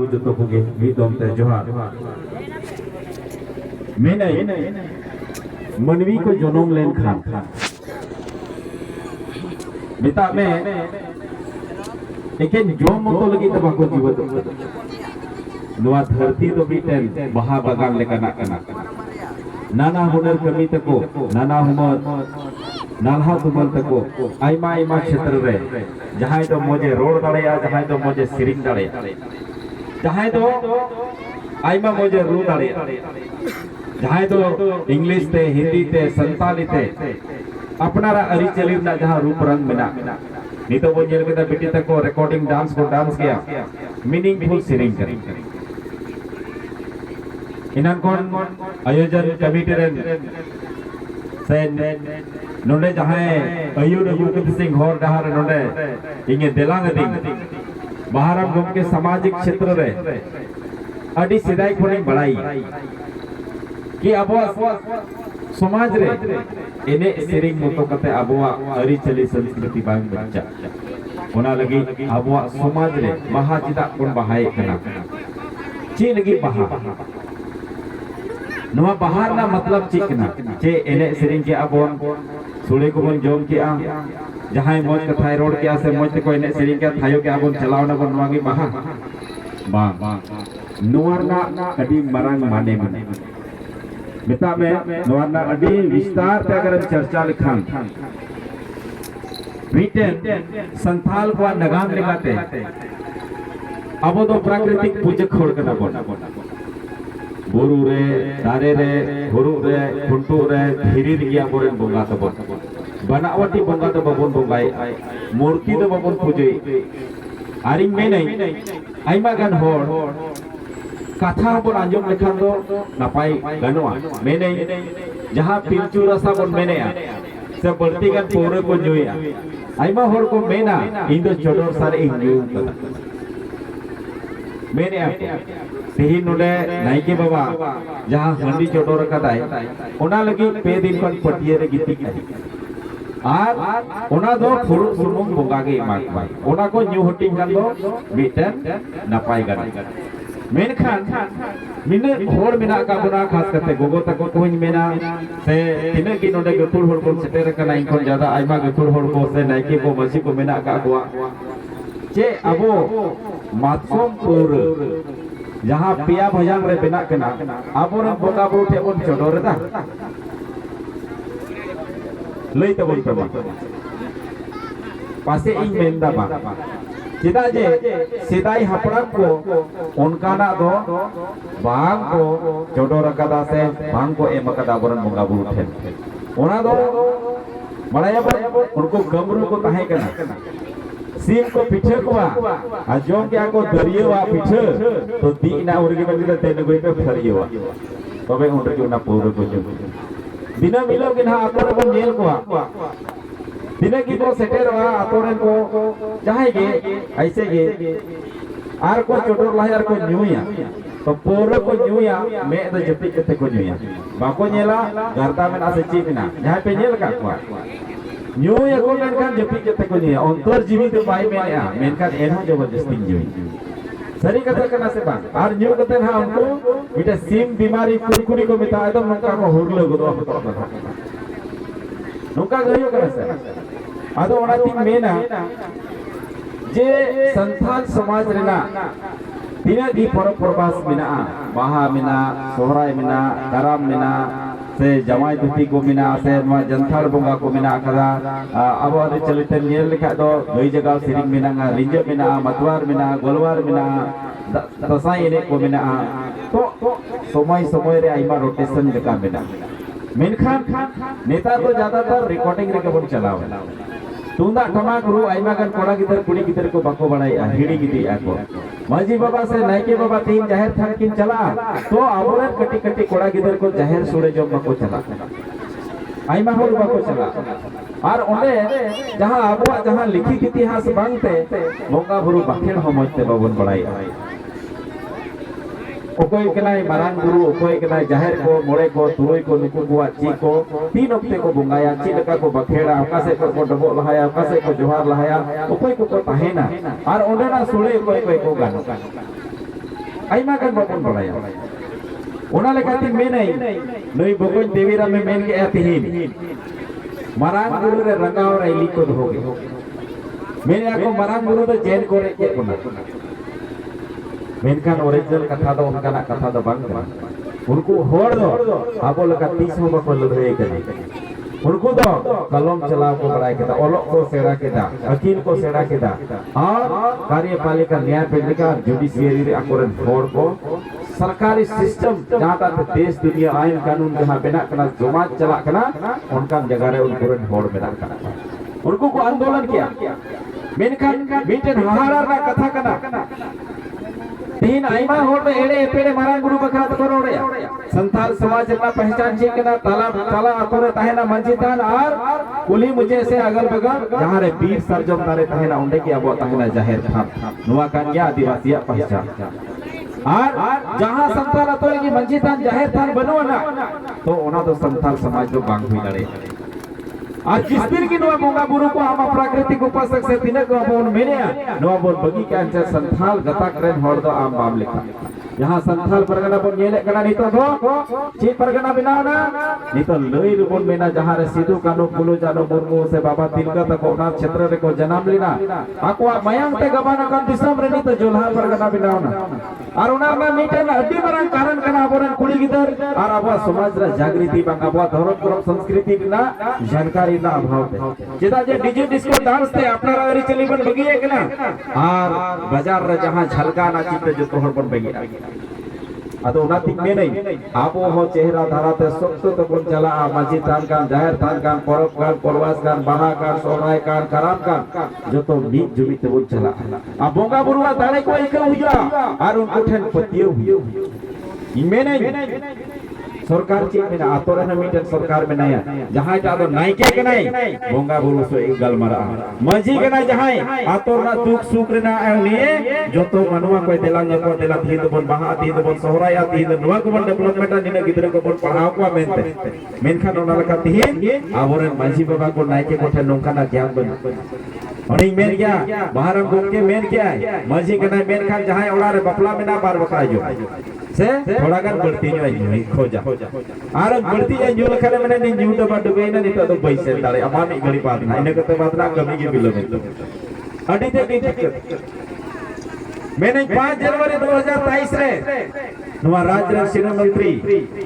जो को मीदम ते जोहार मेने मनवी को जनम लेन खान मिता में एकेन जोम मतो लगी तबा को जीवन नवा धरती तो बीटेन बहा बागान लेकाना कना नाना हुनर कमी तको नाना हुनर नालहा तुमल तको आइमा आइमा क्षेत्र रे जहां तो मोजे रोड दाड़ेया जहां तो मोजे सिरिंग दाड़ेया जहां तो आइमा मोजे रू दाड़ेया जहां तो इंग्लिश ते हिंदी ते संताली ते अपनारा अरी चली ना जहां रूप रंग मेना नितो बो जेल केदा बिटी तको रिकॉर्डिंग डांस को डांस किया मीनिंगफुल सिरिंग करी इनान कोन आयोजन कमिटी रे से नोंडे जहां अयुर युवती सिंह होर डहार नोंडे इंगे देलांग दिंग बाहरम गम के सामाजिक क्षेत्र रे अडी सिदाई कोनी बड़ाई कि अब समाज रे एने सेरिंग मतो कते अबवा अरी चली संस्कृति बांग बच्चा ओना लगी अबवा समाज रे महा चिदा कोन बहाय कना ची लगी बहा नवा बाहर ना मतलब चिकना चे एने सेरिंग के अबोन सुले को बन जोम के आ जहां मौज कथाय रोड के से मौज को एने सेरिंग के थायो के अबोन चलावना बन नवागी बहा बा नोरना अडी मरंग माने माने मिता में नोरना अडी विस्तार ते अगर चर्चा लिखान बीटेन संथाल को नगाम लेगाते अबो तो प्राकृतिक पूजक खोड़ करना बोला बुरु रे दारे रे हुरु रे खुंटू रे धीरी रिया बोरेन बोंगा तबो बनावटी बोंगा तो बबन बोंगाई मूर्ति तो बबन पूजे आरिंग में नहीं आइमा गन होर कथा बोल आंजम लेखान दो नपाई गनवा में नहीं जहां पिलचू रसा बोल में नहीं से बढ़ती गन पूरे को जुया आइमा होर को मेना इन दो चोडोर सारे इंजू कदा मेने आपको तेही नोडे नाइके बाबा जहां हंडी चोडोर कदाय ओना लगी पे दिन kon पटिये रे गिती आर ओना दो फुरु सुमुंग बोंगा गे माक बाय ओना को न्यू हटिंग गन दो मिटन नपाय गन मेनखान मिने होर मिना का बना खास करते गोगो तको कोइन मेना से तिने की नोडे गतुर होर को सेटेर कना इनकोन ज्यादा आइमा गतुर होर को से नाइके को मसी को मेना का गोवा चे अबो मातसोम पुर जहां पिया भजन रे बेना कना आबो रे बोका बुरु ठेबन चोडोर दा लई तबन तबा पासे इन मेंदा बा चिदा जे सिदाई हपड़ाम को उनकाना दो बांग को चोडोर कदा से बांग को एम कदा बरन बोका बुरु ठे ओना दो बड़ाया उनको गमरू को ताहे कना सीम को पीछे को आजों क्या को दरियोवा पीछे तो दीना उर्गी में जिला तेन कोई पे फरियोवा तबे उनर के ना पूरे को जो दिना मिलो कि ना आतोरे को नेल को दिना की को सेटेरवा आतोरे को चाहे गे ऐसे गे आर को चोटोर लाहे आर को न्यूया तो पूरे को न्यूया मैं तो जपी कते को न्यूया बाको नेला गर्दा में आसे चीपना जहां पे नेल का को न्यू यको मेनखान जपी जते को नहीं अंतर जीवी तो बाई मेनेया मेनखान एनहो जबरदस्ती जीवी सरी कथा कना से बांग आर न्यू कते ना उनको मिटा सीम बीमारी कुरकुरी को मिता एकदम नोका को हुरलो गदो नोका गयो करा से आदो ओना ती मेना जे संथाल समाज रेना तिना दी परब प्रबास मिना बाहा मिना सोहराय मिना दाराम मिना से जमाई दुती को मिना से मा जंथार बोंगा को मिना कदा अब अरे चलते नेल लिखा दो गई जगह सिरिंग मिना रिंज मिना मतवार मिना गोलवार मिना तसाई ने को मिना तो समय समय रे आइमा रोटेशन लेका मिना मेनखान नेता तो ज्यादातर रिकॉर्डिंग रे कबन चलाव तुंदा टमाक रू आइमा गन कोड़ा गिदर कुड़ी गिदर को बाको बड़ाई हिड़ी गिदी आको माजी बाबा से नायके बाबा तीन जाहिर थान किन चला तो आबोरे कटी कटी कोड़ा गिदर को जाहिर सुड़े जो बाको चला आइमा होर बाको चला और ओने जहां आबो जहां लिखित इतिहास बांगते बोंगा बुरु बाखेड़ हमते बाबन बड़ाई ओकोय कनाय मारान गुरु ओकोय कनाय जाहिर को मोड़े को तुरई को नुकु को ची को तीन ओक्ते को बुंगाया ची लका को बखेड़ा ओकासे को डबो लहाया ओकासे को जोहार लहाया ओकोय को ताहेना और ओंडेना सुळे ओकोय को गानो आइमा गान बाबन बड़ाया ओना लेकाते मेनै नई बगोय देवीरा में मेन के तिहिन मारांग गुरु रे रंगाव रैली को होगे मेने को मारांग गुरु तो जेल को रे के कोना मेनखान ओरिजिनल कथा दो उनका ना कथा दो बांग उनको होड़ दो आबो लगा 30 हो बको लड़े कने उनको दो कलम चलाव को बड़ाई केदा ओलोक को सेड़ा केदा वकील को सेड़ा केदा और कार्यपालिका न्यायपालिका जुडिशियरी रे आकोरन होड़ को सरकारी सिस्टम जहां तक देश दुनिया आईन कानून जहां बेना कना समाज चला कना उनका जगह रे उनको होड़ बेना कना उनको को आंदोलन किया मेनखान मीटन हाहारा ना कथा कना तीन आइमा होड़ में एड़े एपेड़े मारांग गुरु बखरा तो रोड़े संथाल समाज ना पहचान चे केना ताला ताला अतरे ताहेना मंजितान और कुली मुझे से अगल बगल जहां रे वीर सरजम तारे ताहेना उंडे की अब ताहेना जाहिर था नुआ कान्या आदिवासी पहचान और जहां संथाल अतरे की मंजितान जाहिर थान बनो ना तो ओना तो संथाल समाज जो बांग हुई लड़े आज जिस दिन की नवा बोंगा बुरु को हम प्राकृतिक उपासक से तिने को बोन मेने नवा बोन बगी के अंचल संथाल गता करेन होड़ दो आम बाम लिखा यहाँ संथाल परगना बोन येले कना नितो दो ची परगना बिनाव ना नितो लई बोन मेना जहां रे सिधु कानो फुलो जानो मुर्मू से बाबा तिलका तक ओना क्षेत्र रे को जन्म लेना आको मयंग ते गबाना कान दिसम रे नितो जोल्हा परगना बिनाव ना और ओना में मीटन अड्डी मरंग कारण कना बोरन कुड़ी गिदर और अब समाज रे जागृति बांग अब धर्म क्रम संस्कृति ना जानकारी ना अभाव जेदा जे डीजे डिस्को डांस ते अपना रे चली बन बगिए केना और बाजार रे जहां झलका नाचित जो तोहर बन बगिए अतो ना तिक में नहीं आपो हो चेहरा धारा ते सब तो बन चला मस्जिद तान कान जाहिर तान कान परब कान परवास कान बाहा कान सोनाय कान कराम कान जो तो मीत जुमित बन चला आ बोंगा बुरुआ दाड़े को इके हुया और उनको ठन पतियो हुयो इमे नहीं सरकार ची में आतो रे मीटन सरकार में नया जहां ता दो नायके के नहीं बोंगा बुरु सो एक गल मारा मजी के ना जहां आतो ना दुख सुख रे ना ने जो तो मनवा कोई देला न को देला थी तो बन बहा थी तो बन सोहराया थी तो नवा को बन डेवलपमेंट निने गिदरे को बन पढ़ाव को मेनते मेनखान ओना लका थी आबोरे मजी बाबा को नायके को ठे नोंका ना ज्ञान बन और मेन क्या बाहर घूम के मेन क्या है मजी के ना मेन खान जहां ओड़ा रे बपला में ना बार बका जो से थोड़ा गान बढ़ती नहीं खोजा आर बढ़ती है जो लखने मैंने नहीं न्यू तो बात गई ना नहीं तो पैसे तारे अमान एक गरी बात ना इन्हें कहते बात ना कमी के बिलो में अड़ी ते की मैंने 5 जनवरी 2023 रे नवा राज्य शिक्षा मंत्री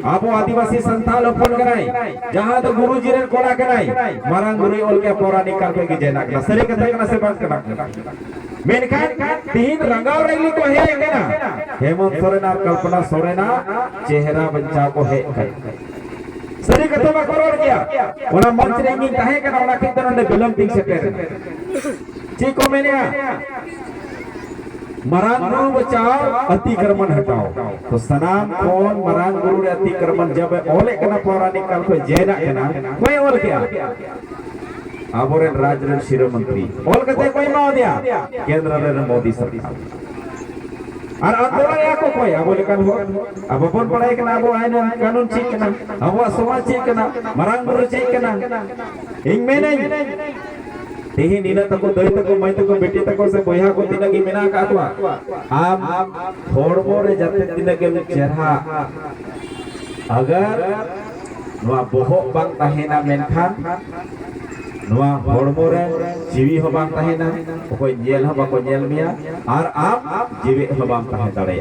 आपो आदिवासी संथाल ओपन कराई जहां तो गुरुजी रे कोड़ा कराई मारांग गुरु ओल के पौराणिक काल के जेना कला सरी कथा कना से बात करा मेनखान तीन रंगाव रैली को है केना हेमंत सोरेन और कल्पना सोरेना चेहरा बच्चा को है सरी कथा बा करोड़ गया ओना मंच रेंगी काहे कना ओना के तने बिलम तिंग से ची को मेने मरांग गुरु बचाओ अतिक्रमण हटाओ तो सनाम कौन मरांग गुरु रे अतिक्रमण जब ओले कना पौराणिक काल को जेना कना कोई ओल क्या आबोरे राज्य शिरो मंत्री ओल कते कोई नो दिया केंद्र रे मोदी सरकार और आंदोलन या को कोई आबो लेकन हो अब अपन पढ़ाई कना आबो आइन कानून ठीक कना आबो समाज ठीक कना मरांग गुरु ठीक कना इंग में नहीं तेही नीना तको दई तको मैं तको बेटी तको से बोया को तिना की मेना काटवा आम होड़मो रे जाते तिना के चेहरा अगर नवा बोहो बांग ताहेना मेनखान नवा होड़मो रे जीवी हो बांग ताहेना कोई जेल हो बाको जेल मिया और आप जीवी हो बांग ताहे दाड़े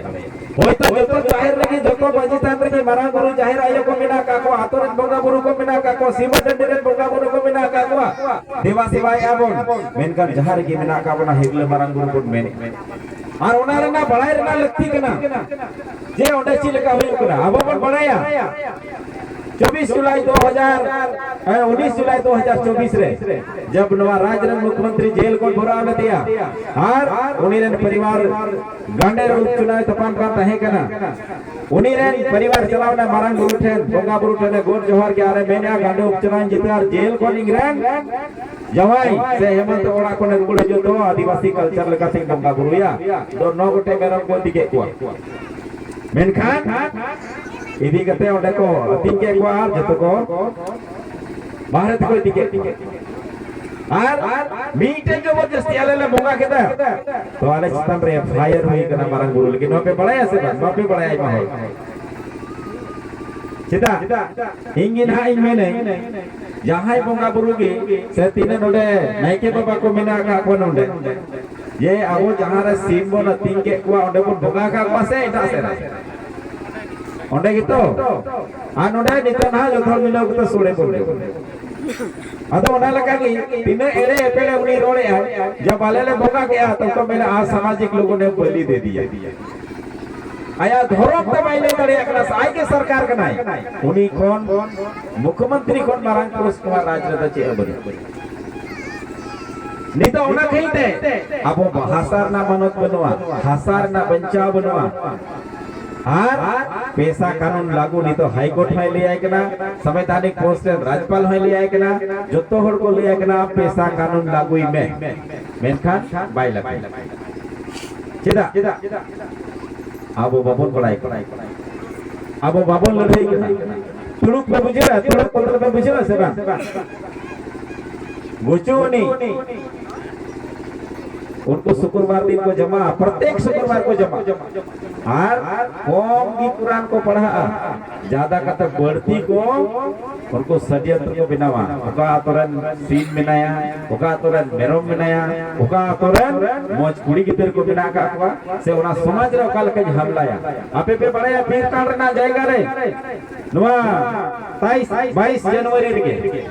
होय तो जतो जाहिर लगी जतो बजितान रे मारा गुरु जाहिर आयो को मिना का को आतोर बोगा गुरु को मिना का को सीमा डंडे बोगा गुरु को मिना का को देवा सेवाय आबोन मेनकर जहार की मिना का बना हेगले मारा गुरु को मेने और ओना रे ना बड़ाई रे ना लगती कना जे ओडे ची लगा होय कना आबो बन बड़ाया 24 जुलाई 19 जुलाई 2024 रे जब नवा राज्य मुख्यमंत्री जेल को भराव दिया और उनी रे परिवार गांडे रे उपचुनाव तपान का तहे कना उनी रे परिवार चलावना मारंग गुरु ठेन बोगा गुरु ठेन गोर जोहर के आरे मेना गांडे उपचुनाव जितार जेल को इंग्रैंड जवाई से हेमंत ओड़ा को ने गुड़ जो तो आदिवासी कल्चर लगा सिंह बोगा गुरु या दो नौ गोटे मेरम को दिखे को मेनखान इदी कते ओडे को तिंगे को आर जतो को भारत को दिके आर मीटे जबरदस्ती आले ले बोंगा केदा तो आले चितन रे फायर हुई कना मारंग बुरु लेकिन नोपे बड़ाया से बा नोपे बड़ाया मा हो चिता इंगिन हा इन मेने जहां बोंगा बुरु गे से तीने नोडे नाइके बाबा को मेना का को नोडे ये आवो जहां रे सीम बन तीन के को ओंडे बन बोंगा का को से एटा से ओंडे गितो आ नोडे नितना जथर मिलो को सोड़े बोले अदो ओना लगा कि तीने एरे एपेले उनी रोड़े जब वाले ले बोंगा गया तो मेरे आ सामाजिक लोगों ने बलि दे दिया आया धरम त बाइले तड़े एकला साई के सरकार के नाई उनी कोन मुख्यमंत्री कोन मारंग पुरुष कुमार राजनेता चे अबरी नीता ओना कहिते अबो हासार ना मनोत बनवा हासार ना बंचा बनवा आर पैसा कानून लागू नी तो हाई कोर्ट में ले आए केना संवैधानिक पोस्ट राज्यपाल में ले आए केना जतो हर को ले आए केना पैसा कानून लागू में मेनखान बाई लगे चिदा आबो बाबन पढ़ाई आबो बाबन लड़ाई केना तुड़ुक में बुझेला तुड़ुक पत्र में बुझेला से बा गुचोनी उनको शुक्रवार दिन को जमा प्रत्येक शुक्रवार को जमा और कौम की कुरान को पढ़ा ज्यादा कथा बढ़ती को उनको षड्यंत्र को बनावा ओका आतोरन सीन बनाया ओका आतोरन मेरोम बनाया ओका आतोरन मौज कुड़ी गिदर को बना का अथवा से ओना समाज रे ओका लके हमलाया आपे पे बड़ाया पीर कांड ना जाएगा रे नवा 22 जनवरी रे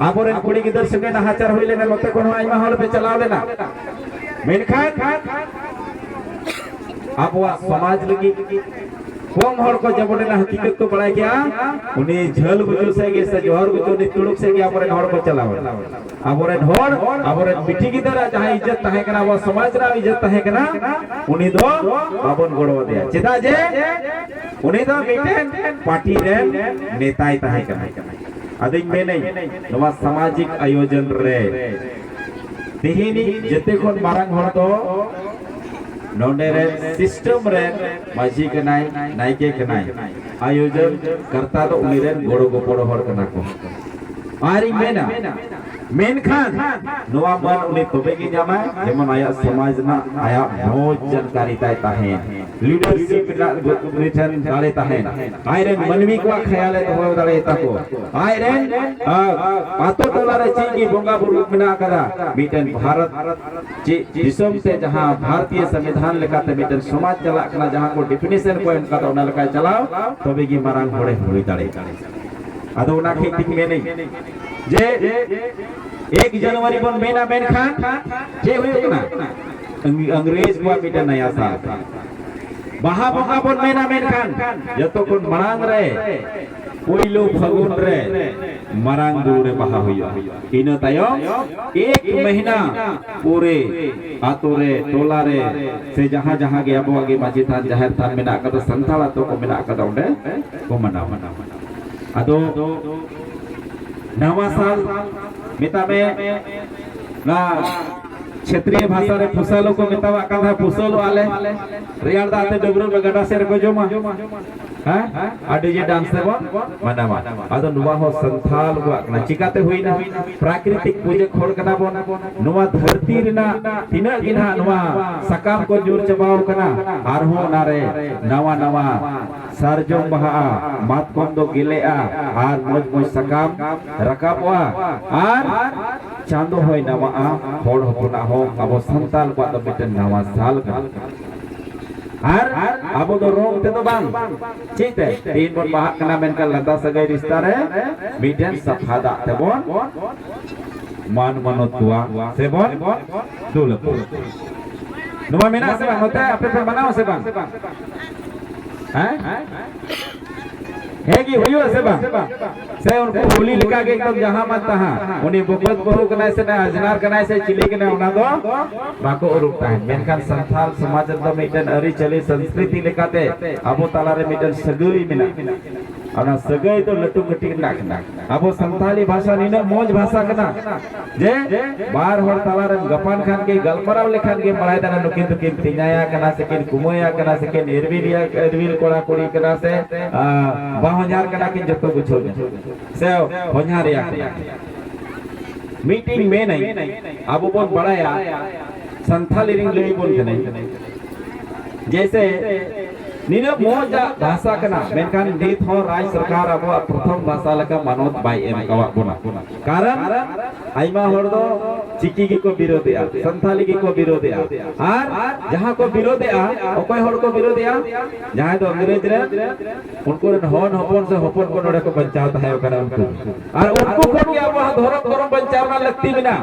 आबोरेन कुड़ी गिदर संगे नहाचार होइले ना नते कोनो आइमा हॉल पे चलाव लेना मेनखान आबवा समाज लगी कम हर को जबोडे ना हकीकत को बड़ा गया उन्हें झल गुजो से गे से जोहर गुजो नि तुड़ुक से गया आबोरेन हर को चलाव आबोरेन हर आबोरेन मिठी की तरह जहां इज्जत तहे कना वो समाज रा इज्जत तहे कना उन्हें दो बाबन गोड़ो दिया चिता जे उन्हें दो मिटेन पार्टी रे नेताई तहे कना अदिक में नहीं नवा सामाजिक आयोजन रे तिहिनी जते कोन मारंग हर तो नोंडे रे सिस्टम रे माजी के नाइके के आयोजन करता तो उनी रे गोड़ो गोपड़ो हर कना को आरी मेना मेनखान नोवा मन उनी तोबे की जामा जेमन आया समाज ना आया बहुत जानकारी ताय ताहे लीडरशिप रिटर्न दाले ताहे आयरन मनवी को ख्याल है तो दाले ताको आयरन पातो टोला रे चीगी बोंगा बुरु मिना करा मिटन भारत दिसम से जहां भारतीय संविधान लेकाते मिटन समाज चला कना जहां को डेफिनेशन पॉइंट का ओना लका चलाओ तोबे की मारंग होड़े होई दाले आदो ना खेती में नहीं जे 1 जनवरी बन मेना मेनखान जे हुई ना अंग्रेज को मिटा नया साल बाहा बंगा बन मेना मेनखान जतो कोन मरांग रे पहिलो फगुन रे मरांग दुरे बाहा हुई इन तायो 1 महीना पूरे आतो रे टोला रे से जहां जहां गया बो आगे माजी थान जाहिर थान मेना का संताला तो को मेना का ओंडे को मनाव आदो नवा साल मिता में ना क्षेत्रीय भाषा रे फुसालो को मितावा काधा फुसलो आले रियाल दाते डबरो में गडा सेर को जोमा हां आडे जे डांस से मनावा आदो नुवा हो संथाल को ना चिकाते हुई ना प्राकृतिक पूजे खोड़ कना बोन नुवा धरती रिना तिना गिना नुवा सकाम को जोर चबाव कना आर हो ना रे नवा नवा सारजोम बहा मात कोम दो गिलेआ आर मोज मोज सकाम रकाबवा आर चांदो होय नवा होड़ होना हो अब संताल को तो मिटन नवा साल का आर अब तो रोंग ते तो बांग ठीक है 3 बन बाहर कना मेनका लता सगाई रिश्ता रे मिटन सफादा ते बोन मान मनोतुआ से बोन दुलप नुमा मेना से बांग होता है अपने पे बनाओ से बांग हैं है कि हुई से बा से उनको होली लिखा के एकदम जहां मत तहां उनी बुबत बहु कनाय से ना अजनार कनाय से चिली के ना उना दो बाको उरुकता है मेनखान संथाल समाज द मिटन अरी चली संस्कृति लेकाते अबो ताला रे मिटन सगई मिना अना सगई तो लटू कटी नाखना अबो संथाली भाषा नीना मौज भाषा कना जे बार हर ताला रे गपान खान के गलमराव लेखान के पढ़ाई दाना नुकिन तो किन तिनाया कना से किन कुमोया कना से किन एरविल कोड़ा कोड़ी कना से बाहजार कना के जतो गुछो से होन्यार या मीटिंग में नहीं अब बोन बड़ाया संथाली रिंग ले बोन कने जैसे नीना मोजा भाषा कना मेनखान नित हो राज सरकार अब प्रथम भाषा लका मानवत बाय एम कवा बोना कारण आइमा हर दो चिकी की को विरोधिया संथाली की को विरोधिया और जहां को विरोधिया ओकय हर को विरोधिया जहां तो अंग्रेज रे उनको हन हपन से हपन को नोडे को बचावता है ओकरा उनको और उनको को कि अब धर्म धर्म बचावना लगती बिना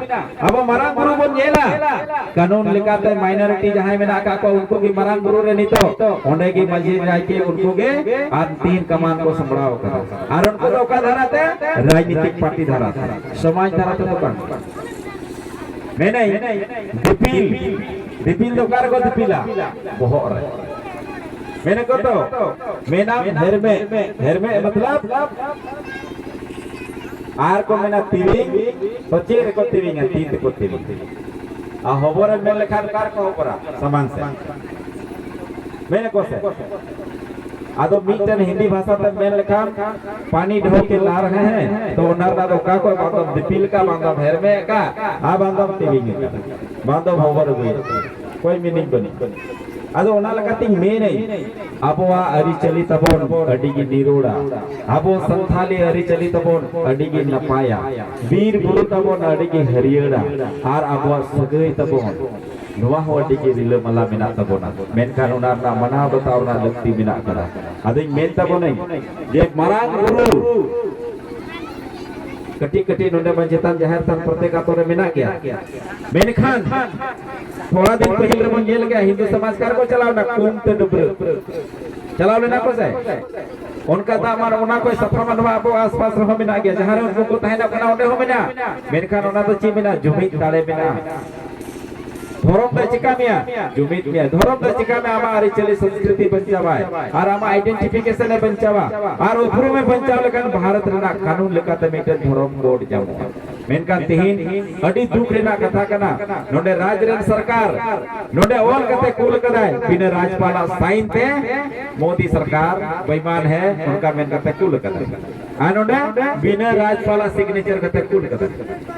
अब मारांग गुरु बन जेला कानून लेकाते माइनॉरिटी जहां मेना का को उनको की मारांग गुरु रे नितो ओंडे की मस्जिद जाके उनको के और 3 कमान को संभळाव करा और उनको ओका धराते राजनीतिक पार्टी धराते समाज धराते तो कौन मैं नहीं दिपिल दोकार को दिपिला बहुत रे मैंने को तो मैं नाम हेरमे मतलब आर को मेना तिविंग तो चेर को तिविंग है 3 को तिविंग आ होबर में लेखान कार को होपरा समान से मैंने को से आदो मीटन हिंदी भाषा तक मेन लेखान पानी ढो के ला रहे हैं तो नरदा तो का को बांधव दिपिल का बांधव हेरमे का आ बांधव तिविंग का बांधव होबर गई कोई मीनिंग बनी आदो ओना लकाती में नहीं अबवा अरि चली तबोन अडिगी निरोड़ा अबो संथाली अरि चली तबोन अडिगी नपाया वीर बुरु तबोन अडिगी हरियड़ा आर अबवा सगई तबोन नोवा हो अडिगी रिले मला मिना तबोना मेनखान उनारना मना बतावना लगती मिना करा आदो मेन तबोन जे मारांग गुरु कटी नोंडे बंजेतान जाहिर थान प्रत्येक आतोरे मिना गया मेनखान थोड़ा दिन पहले मन जेल गया हिंदू समाज कार को चलावना कुमते डुबर चलाव लेना को से उनका दामन उना कोई सफा मनवा अब आसपास रहो मिना गया जहां उनको को तहना कना ओंडे हो मिना मेनखान ओना तो ची मिना जुमित ताड़े मिना धर्म दा चिका मिया जुमित मिया धर्म दा चिका में आमा आरी चली संस्कृति बचावा और आमा आइडेंटिफिकेशन बचावा और उपरो में बचाव लेकन भारत रेना कानून लेकाते मिटे धर्म कोड जामो मेनकान तिहिन अडी दुख रेना कथा कना नोडे राज रेन सरकार नोडे ओल कते कुल कदाय बिना राजपाला साइन ते मोदी सरकार बेईमान है उनका मेन कते कुल कदाय आ नोडे बिना राजपाला सिग्नेचर कते कुल कदाय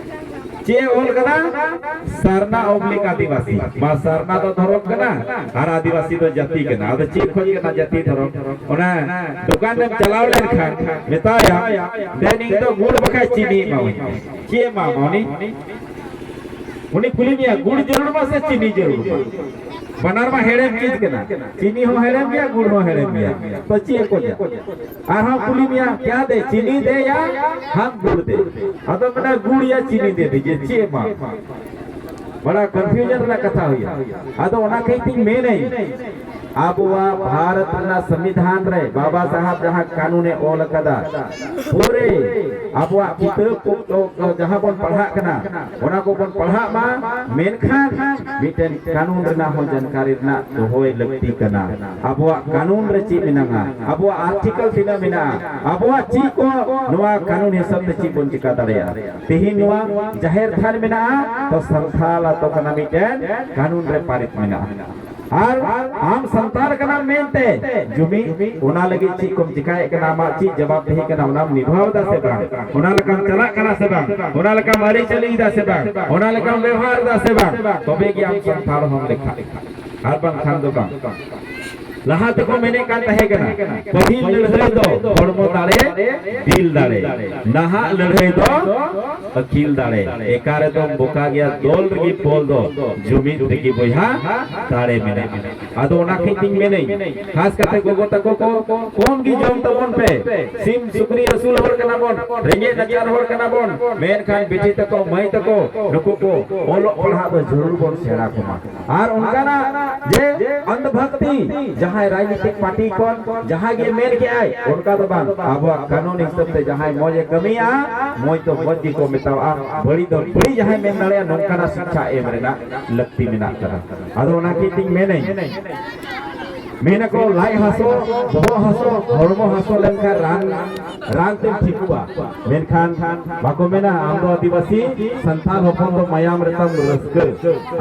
चे ओल कदा सरना ओब्लिक आदिवासी मा सरना तो धर्म कना और आदिवासी तो जाति कना अद चे खोज कना जाति धर्म ओना दुकान में चलाव लेन खान मेताया देनिंग तो गुड़ बखा चीनी मावनी चे मावनी उनी कुली मिया गुड़ जरूर मा से चीनी जरूर बनार मा हेड़ेम चीज कना चीनी हो हेड़ेम गया गुड़ हो हेड़ेम गया तो चे को जा और हम कुली मिया क्या दे चीनी दे या हम गुड़ दे अतो मना गुड़ या चीनी दे दीजिए चे मा बड़ा कंफ्यूजन ना कथा हुई अतो ओना कहिती में नहीं आबुआ भारत ना संविधान रे बाबा साहब जहां कानूने ओल कदा पूरे आबुआ किताब को जहां बन पढ़ा कना ओना को बन पढ़ा मा मेनखान मिटेन कानून रेना हो जानकारी ना तो होय लगती कना आबुआ कानून रे ची मिनांगा आबुआ आर्टिकल तिना मिना आबुआ ची को नोआ कानून हिसाब ते ची बन चिका दाड़या तेहि नोआ जाहिर थान मिना तो संथाल तो कना मिटेन कानून रे पारित मिना और आम संतान का नाम मेनते जुमी उना लगी ची को जिकाय के नाम ची जवाब देही के नाम निभावदा से बा उना लका चला कना से बा उना लका मारी चली दा से बा उना लका व्यवहार दा से बा तबे कि आम संतान हम लिखा हर बन खान दो बा लहा तको मैंने का तहे कना पहिल लड़े दो हड़मो दाड़े दिल दाड़े नहा लड़े दो अखिल दाड़े एकारे तो बोका गया दोल रगी बोल दो जुमी रगी बोया दाड़े में आदो ओना खितिंग में नहीं खास करते गोगो तको को कौन की जम तबन पे सिम सुकरी रसूल होर कना बोन रेंगे नचार होर कना बोन मेन खान बिटी तको मई तको नुको को ओलो पढ़ा तो जरूर बोन सेड़ा को और उनका ना जे अंधभक्ति जहां राजनीतिक पार्टी कौन जहां के मेन के आए उनका तो बात अब कानून हिसाब से जहां मौजे कमिया मौज तो मौजी को मितावा बड़ी तो बड़ी जहां मेन नड़े नोंकाना शिक्षा एम रेना लगती मिना करा अदो ना की थिंग में नहीं मेना को लाई हासो बोहो हासो हरमो हासो लेनखान रान ते ठिकुआ मेनखान बाको मेना आमदो आदिवासी संथाल होपन दो मायाम रतम रस्क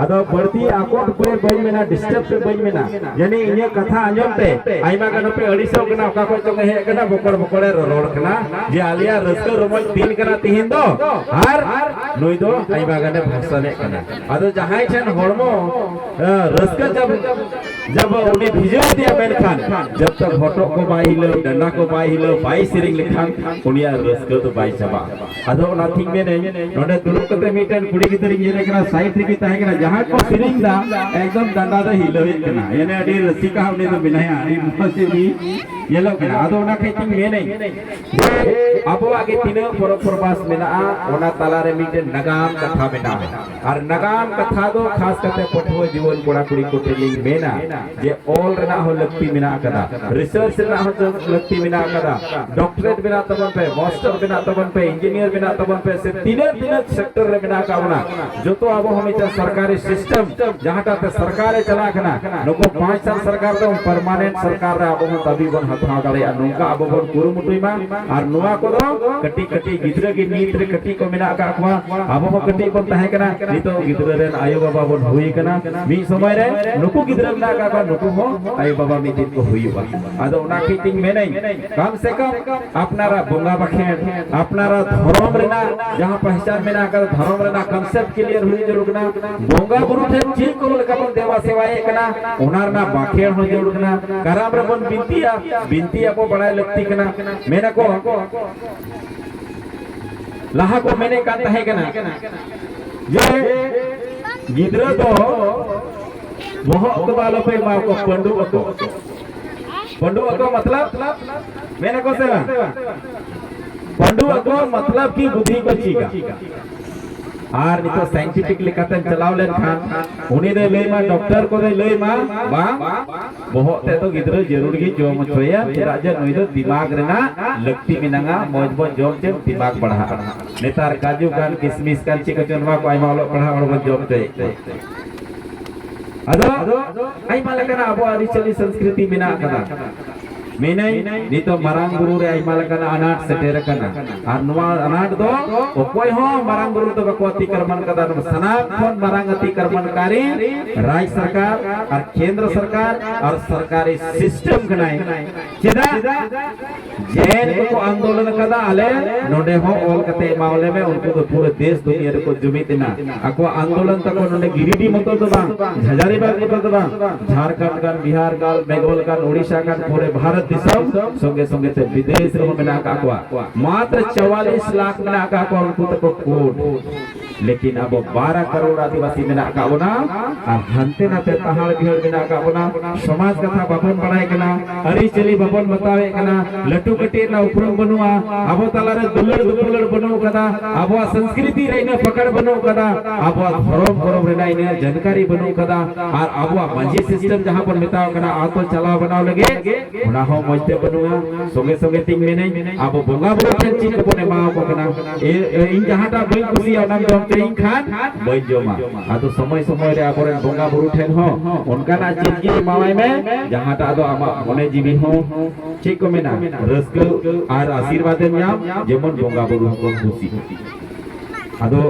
आदो बर्ती आकोट पे बई मेना डिस्टर्ब पे बई मेना यानी इने कथा आंजम पे आइमा गनो पे अड़ीसो कना ओका को चंगे हे कना बकर बकरे रोड कना जे आलिया रस्क रोमल तीन कना तिहिन दो आर नुई दो आइमा गने भाषण कना आदो जहां छन हरमो रस्क जब उनी भिजो दिया मेनखान जब तक हटो को बाई हिलो डंडा को बाई हिलो बाई सिरिंग लिखान उनिया रस्क तो बाई चबा आदो ना थिंग में नहीं नोडे दुलुक कते मीटन कुड़ी गितरी ये कना साइड रे की ताहे कना जहां को सिरिंग दा एकदम डंडा दा हिलो कना येने अडी रसिका उनी तो बिनाया अडी मसिनी येलो कना आदो ना थिंग में नहीं आपो आगे तीन परबास मेना ओना ताला रे मीटन नगाम कथा मेना और नगाम कथा दो खास करते पठो जीवन कोड़ा कुड़ी को ट्रेनिंग मेना जे ऑल रेना हो लगती मेना कदा रिसर्च रेना हो लगती मेना कदा डॉक्टरेट बिना तबन पे मास्टर बिना तबन पे इंजीनियर बिना तबन पे से तीन सेक्टर रे बिना कावना जो तो अब हम इतना सरकारी सिस्टम जहां ता सरकार चला खना नको 5 साल सरकार दो परमानेंट सरकार रे अब हम तभी बन हथा दाले अनुका अब बन कुरुमुटुई मा और नुआ को दो कटी कटी गिद्र की नीत रे कटी को मेना का अखवा अब हम कटी बन ताहे कना नितो गिद्र रे आयो बाबा बन हुई कना मी समय रे नुकु गिद्र ना का नुकु हो आयो बाबा मी दिन को हुई बा आदो उना किटिंग में नहीं कम से कम अपनारा बोंगा बखेर अपनारा धर्म रेना जहां पहचान में ना कर धर्म रेना कांसेप्ट क्लियर हुई जरूर ना बोंगा बुरु थे ठीक को लगा बन देवा सेवाए कना उनार ना बखेर हो जरूर ना कराम रे बन बिनती आपको बड़ा लगती कना मेना को लाहा को मैंने कहता है कना ये गिद्र तो वह अकबालो पे मां को पंडु अको मतलब मैंने को से पंडु अको मतलब की बुद्धि को चीगा आर नितो साइंटिफिक लेकातन चलाव लेन खान उनी दे लेमा डॉक्टर को दे लेमा बा बहुत ते तो गिद्र जरूर गी जोम छोया राजा नई दो दिमाग रेना लगती मिनांगा मजबूत जोम जे दिमाग बढ़ा नेतार काजू कान किसमिस कान चिकचनवा को आइमा लो पढ़ा और जोम ते अदो आई मालकना अबो अरिचली संस्कृति बिना कदा मेनई नितो मारांग गुरु रे आई मालकना अनाट सेटेर कना आर नवा अनाट दो ओकोय हो मारांग गुरु तो बको अतिक्रमण कदा सनात खन मारांग अतिक्रमणकारी राज्य सरकार और केंद्र सरकार और सरकारी सिस्टम कनाय चेदा जैन को आंदोलन कदा आले नोडे हो ऑल कते मावले में उनको तो पूरे देश दुनिया को जुमितना अको आंदोलन तक नोडे गिरिडी मतो तो बा हजारीबाग मतो तो बा झारखंड का बिहार का बेंगल का ओडिशा का पूरे भारत दिसम संगे संगे से विदेश रो मेना का मात्र 44 लाख मेना का उनको तो कोट लेकिन अब 12 करोड़ आदिवासी मेना का बोना और हंते नाते तहाड़ बिहड़ मेना का बोना समाज कथा बाबन बढ़ाए कना अरी चली बाबन बतावे कना लटू कटे ना उपरम बनुआ अब तला रे दुलड़ दुलड़ बनो कदा अब संस्कृति रेने पकड़ बनो कदा अब धर्म रे नाइने जानकारी बनो कदा और अब मांझी सिस्टम जहां पर मिताव कना आतो चलाव बनाव लगे उना हो मजते बनुआ संगे संगे तिंग में नहीं अब बोंगा बुरु ठेन चिक बने माव को कना इन जहाटा बई खुशी नाम जम तेइन खान बई जोमा आतो समय समय रे आबरे बोंगा बुरु ठेन हो उनका ना चिंगी मावाय में जहाटा दो आमा मने जीवी हो चिक को मेना रस्क और आशीर्वाद न्याम जेमन बोंगा बुरु को खुशी आदो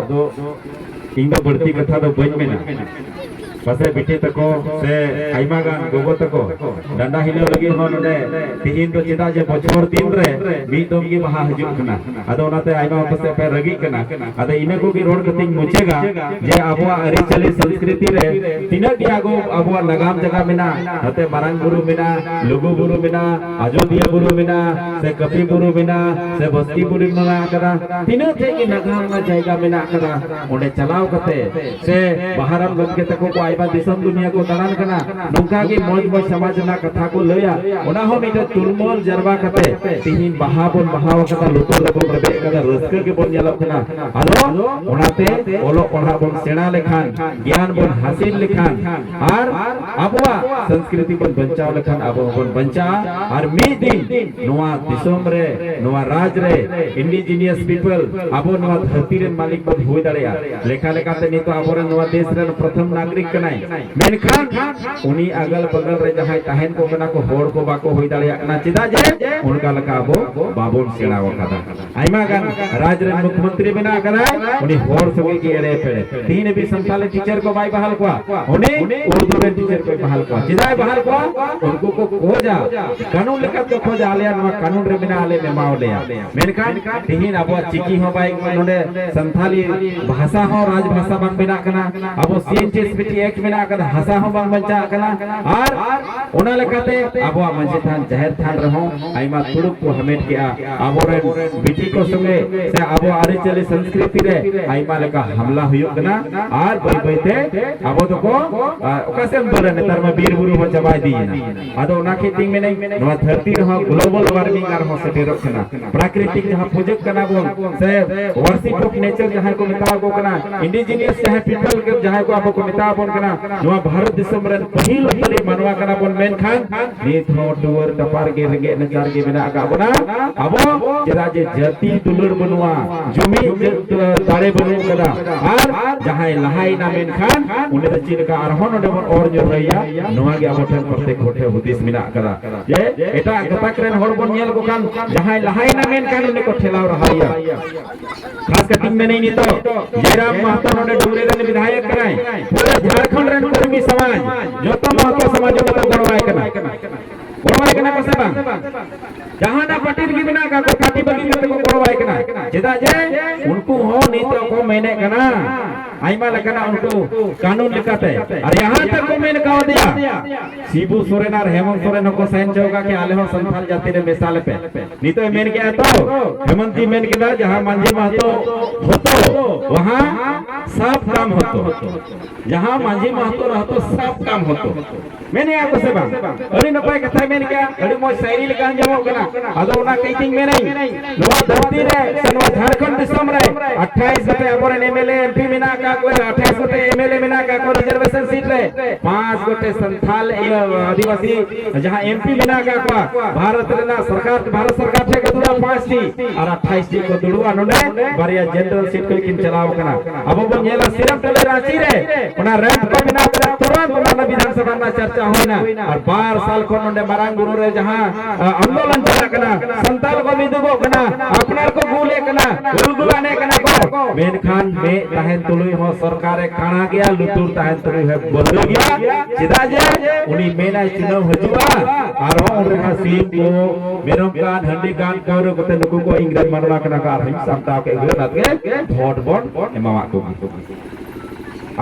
इंग बढ़ती कथा दो बई मेना पसे बिटे तको से आइमा गान गोगो तको डंडा हिलो लगी हो नडे तिहिन तो चिता जे बछर दिन रे मी दम गी महा हजु कना आदो नाते आइमा पसे पे रगी कना आदो इने को की रोड कतिंग मुचेगा जे आबवा अरिचली संस्कृति रे तिना दियागो आबवा लगाम जगह मेना नते मारांग गुरु मेना लुगु गुरु मेना अयोध्या गुरु मेना से कपि गुरु मेना से बस्ती गुरु मेना कदा तिना थे की लगाम ना जायगा मेना कदा ओडे चलाव कते से बहारम गन के तको आइबा दिसम दुनिया को दान कना नुका के मौज मौज समाज ना कथा को लया ओना हो मिटा तुलमोल जरबा कते तिहिन बहाबन बहाव कथा लोतो लोतो प्रबे कदा रस्क के बन जलप कना आलो ओनाते ओलो पढ़ा बन सेना लेखान ज्ञान बन हासिल लेखान और अबवा संस्कृति बन बचाव लेखान अबो बन बचा और मी दिन नोआ दिसम रे नोआ राज रे इंडिजिनियस पीपल अबो नोआ धरती रे मालिक बन होय दाड़या लेखा लेखाते नितो अबोरे नोआ देश रे प्रथम नागरिक कनाय मेनखान उनी अगल बगल रे जहां तहन को कना को होड़ को बाको होई दाड़िया कना चिदा जे उनका लका अबो बाबोन सेड़ाव कदा आइमा गान राज रे मुख्यमंत्री बिना कना उनी होड़ सगे की एड़े पेड़े तीन भी संताले टीचर को बाई बहाल को उनी उर्दू रे टीचर को बहाल को चिदा बहाल को उनको को खोजा कानून लेका तो खोजा आलिया नवा कानून रे बिना आले में मावलेया मेनखान तिहिन अबो चिकी हो बाई नोडे संथाली भाषा हो राज भाषा बांग बिना कना अबो सीएनजीएसपीटी एक्ट बिना कदा भाषा हो बांग बंचा कना और ओना लेकाते अबो मंजे थान जाहिर थान रहो आइमा तुड़ुक को हमेट के अबो रे बिटी को संगे से अबो आरे चले संस्कृति रे आइमा लेका हमला हुयो कना और बई बईते अबो तो को ओकासेम बरे नेतार में बीर बुरु हो चबाई दी ना आदो ओना के तिंग में नहीं नवा धरती रहो ग्लोबल वार्मिंग आर हो सेटेरो कना प्राकृतिक जहां प्रोजेक्ट कना बोन से वर्शिप ऑफ नेचर जहां को मिता को कना इंडिजिनियस जहां पीपल के जहां को आपको मिता बोन कना नवा भारत दिसम रे पहिल तरी मानवा कना बोन मेनखान नीत हो दुवर टपार के रगे नजार के बिना का बोना अबो जेरा जे जाति दुलर बनवा जुमी तारे बनु कदा और जहां लहाई ना मेनखान उने त चीन का अरहन ओडे बोन और जो रहिया नवा के अबो ठन प्रत्येक होठे हुदिस मिना कदा जे एटा गताक रेन हर बोन नेल को कान जहां लहाई ना मेनखान उने को ठेलाव रहाया खास कटिंग में नहीं नीतो जयराम महतो नोडे डुरे रे विधायक कराय पूरे झारखंड रे कर्मी समाज जोतो महतो समाज जो तो गणवाय कना कसे बांग जहां ना पार्टी की बिना का को पार्टी बगी में को गणवाय कना जेदा जे उनको हो नीतो को मैंने कना आइमा लकना उनको कानून लिखाते और यहां तक को मैंने कहा दिया शिबू सोरेन और हेमंत सोरेन को साइन चौका के आले हो संथाल जाति रे मिसाल पे नहीं तो मेन क्या तो हेमंत जी मेन के जहां मांझी महतो होतो वहां सब काम होतो जहां मांझी महतो रहतो सब काम होतो मैंने आपको से बात अरे नपाय कथा मैंने क्या अरे मोय शायरी लिखा जमो कना आदो ना कइटिंग में नहीं नवा धरती रे सनवा झारखंड दिसम रे 28 गते अबोरे एमएलए एमपी मिना का कोई 28 गते एमएलए मिना का को रिजर्वेशन सीट रे 5 गते संथाल आदिवासी जहां एमपी मिना का भारत रे ना सरकार भारत सरकार से कदुरा 5 टी और 28 टी को दुड़ुआ नोडे बारिया जनरल सीट को किन चलाव कना अब बन येला सिर्फ टले रांची रे ओना रैंक को बिना तुरंत ओना विधानसभा में चर्चा होइना और 12 साल को नोडे मारांग गुरु रे जहां आंदोलन चला कना संताल को विदुगो कना अपनार को गुले कना गुलगुलाने कना को मेनखान में तहन तुलुई हो सरकार काना गया लुतुर तहन तुलुई है बदल गया चिदा जे उनी मेना चिनो हजुआ और ओरे सीम को मेरम कान हंडी कान कर कोते नुकु को इंग्रज मानवा कना का हम समता के इंग्रज के वोट बोन एमावा को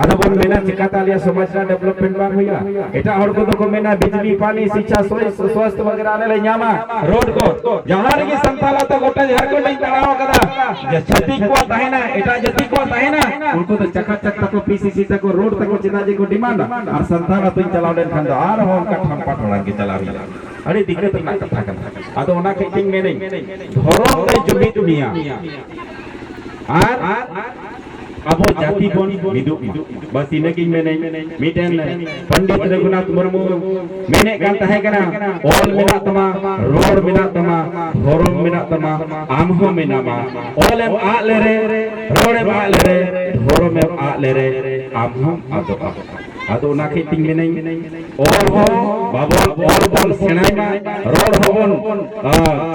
आधा बोन मेना चिकातालिया समाजना डेवलपमेंट बांग हुआ एटा हर को तो मेना बिजली पानी शिक्षा स्वास्थ्य वगैरह आले न्यामा रोड को जहां रे संताला तो गोटा झारखंड नहीं तड़ाव कदा जे छती को ताहेना एटा जति को ताहेना उनको तो चकाचक तक पीसीसी तक रोड तक चिता जी को डिमांड और संताला तो चलाव देन खान आर हो उनका ठंपा ठोड़ा के चलावी अरे दिक्कत ना कथा कना आदो ना कटिंग में नहीं धरो रे जुमी दुनिया आर अबो जाति बोन विदु बस इनकी में नहीं मिटेन पंडित रघुनाथ मुर्मू मेने गान तहे कना ओल मेना तमा रोड मेना तमा धोरम मेना तमा आमहो मेनामा ओल एम आ ले रे रोड एम आ ले रे धोरम एम आ ले रे आमहो आदो आदो ना के तिंग में नहीं और हो बाबो और बोल सेनाई मा रोड होबन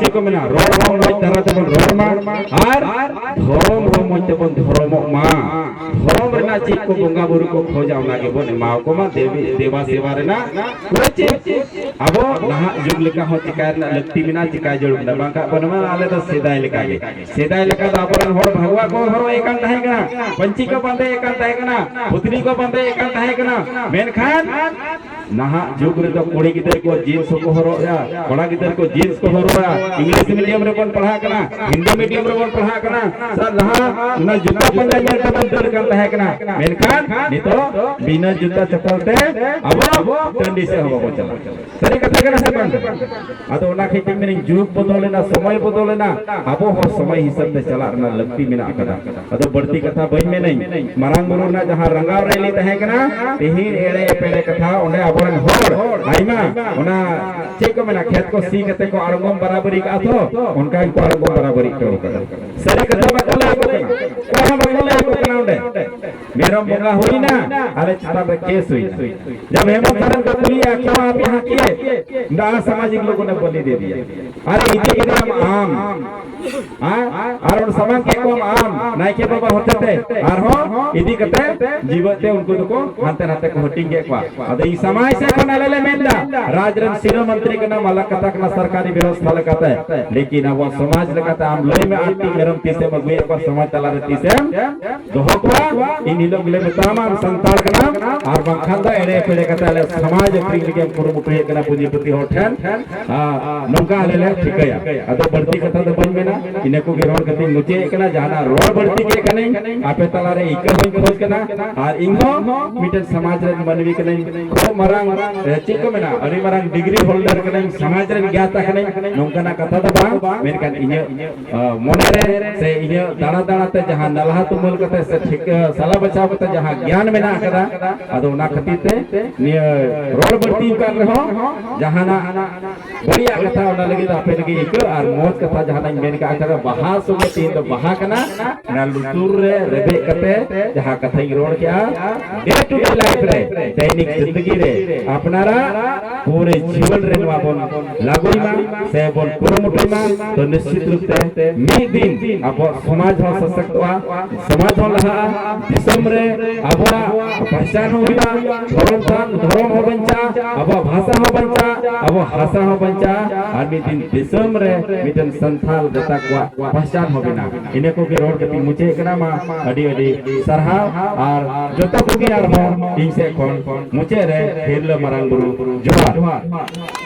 चेको मेना रोड हो मोय तरह तबन रोड मा और धोरम हो मोय तबन धोरम मा धोरम रेना चीज को बंगा बुरु को खोजा उना के बोने माओ को मा देवी देवा सेवा रेना कुचे अबो नहा जुग लेका हो चिकाय ना लगती बिना चिकाय जड़ ना बांका बनवा आले तो सेदाय लेका के सेदाय लेका तो आपन होर भगवा को होरो एकांत है कना पंची को बंदे एकांत है कना पुतली को बंदे एकांत है कना मेनखान नहा जुग रे तो कोड़ी गिदर को जींस को होरो या कोड़ा गिदर को जींस को होरो या इंग्लिश मीडियम रे बन पढ़ा कना हिंदी मीडियम रे बन पढ़ा कना सर नहा ना जूता पंजा यार का बंदर करता है कना मेनखान नि तो बिना जूता चप्पल ते अब ठंडी से हवा को चला सरी कथा कना से बन आदो ना खेती में जुग बदलेना समय बदलेना अबो हो समय हिसाब से चला ना लगती मेना कदा आदो बढ़ती कथा बई में नहीं मारांग गुरु ना जहां रंगाव रेली तहे कना तेही एड़े पेड़े कथा ओने aboran hor aima ona cek ko mena khet ko si kate ko argom barabari ka tho onka ko argom barabari ko sare katha ba kala ko kana ba kala ko kana onde merom bonga hoina ale chita be case huina jab Hemant Soren को पुलिया क्यों आप यहाँ किए ना सामाजिक लोगों ने बलि दे दिया अरे इतने के नाम आम और उन समान के को आम नाई के बाबा होते थे और हो इदी कते जीवते उनको तो को हाथे हाथे को हटिंग के क्वा अदे ई समाज से को नलेले मेंदा राजरन शिरो मंत्री के नाम अलग कथा का सरकारी व्यवस्था लगाता है लेकिन अब समाज लगाता आम लोई में आती मेरम तीसे मगवे पर समाज तला रे तीसे दोहकवा इन लोग ले तमाम संताल का नाम और बंखांदा एरे पेड़े कता ले समाज प्रिंग के पुरमुटुए कना पूंजीपति होठन नौका ले ठिकया अदो बढ़ती कथा दो बन में ना इने को गिरोन कति मुचे कना जाना रोड बढ़ती के कने आपे तला रे इक होई खोज कना और इंगो मिटन समाज रे मनवी कने को मरांग चेक को मेना अरे मरांग डिग्री होल्डर कने समाज रे ज्ञाता कने नौका कथा दो बा मेनकन इने मोने रे से इने दाना दाना ते जहां नलहा तुमल कते से ठीक सला बचाव कते जहां ज्ञान मेना कदा अदो ना खतीते निय रोड बढ़ती कर रहो जहाना बढ़िया कथा ओना लगी आपे लगी एक और मोज कथा जहाना मेन का कर बहा सुगे तीन तो बहा कना ना लुतुर रे रेबे कते जहां कथा रोड क्या डे टू डे लाइफ रे दैनिक जिंदगी रे अपनारा पूरे जीवन रे नवाबन लागुइमा से बोल कुरमुटुइमा तो निश्चित रूप से मी दिन अब समाज हो सशक्तवा समाज हो लहा दिसम रे अबरा पहचान होइबा धर्म हो बंचा अब भाषा हो बंचा अब भाषा हो बंचा और मिदिन दिसम रे मिदिन संथाल जता को पहचान हो बिना इने को के रोड के मुझे एकना मा अडी अडी सरहा और जतो को के यार हो इनसे कोन मुझे रे हेरले मरांग गुरु जोहार